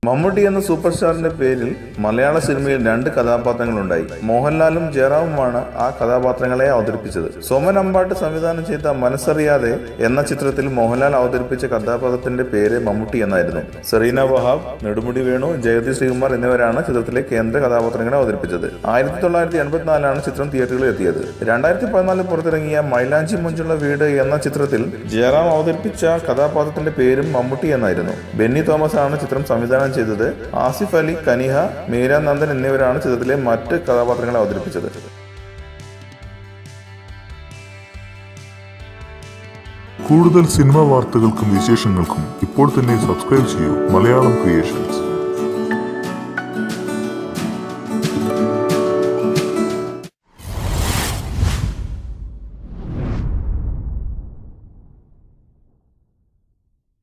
മമ്മൂട്ടി എന്ന സൂപ്പർ സ്റ്റാറിന്റെ പേരിൽ മലയാള സിനിമയിൽ 2 കഥാപാത്രങ്ങളുണ്ടായി. മോഹൻലാലും ജയറാമുമാണ് ആ കഥാപാത്രങ്ങളെ അവതരിപ്പിച്ചത്. സോമൻ അമ്പാട്ട് സംവിധാനം ചെയ്ത മനസ്സറിയാതെ എന്ന ചിത്രത്തിൽ മോഹൻലാൽ അവതരിപ്പിച്ച കഥാപാത്രത്തിന്റെ പേര് മമ്മൂട്ടി എന്നായിരുന്നു. സെറീന വഹാബ്, നെടുമുടി വേണു, ജഗതി ശ്രീകുമാർ എന്നിവരാണ് ചിത്രത്തിലെ കേന്ദ്ര കഥാപാത്രങ്ങളെ അവതരിപ്പിച്ചത്. 1984 ചിത്രം തിയേറ്ററുകളിൽ എത്തിയത്. 2014 പുറത്തിറങ്ങിയ മൈലാഞ്ചി മഞ്ചുള്ള വീട് എന്ന ചിത്രത്തിൽ ജയറാം അവതരിപ്പിച്ച കഥാപാത്രത്തിന്റെ പേരും മമ്മൂട്ടി എന്നായിരുന്നു. ബെന്നി തോമസ് ആണ് ചിത്രം സംവിധാനം ചെയ്തത്. ആസിഫ് അലി, കനിഹ, മീര നന്ദൻ എന്നിവരാണ് ചിത്രത്തിലെ മറ്റ് കഥാപാത്രങ്ങളെ അവതരിപ്പിച്ചത്. കൂടുതൽ സിനിമാ വാർത്തകൾക്കും വിശേഷങ്ങൾക്കും ഇപ്പോൾ തന്നെ സബ്സ്ക്രൈബ് ചെയ്യൂ മലയാളം ക്രിയേഷൻസ്.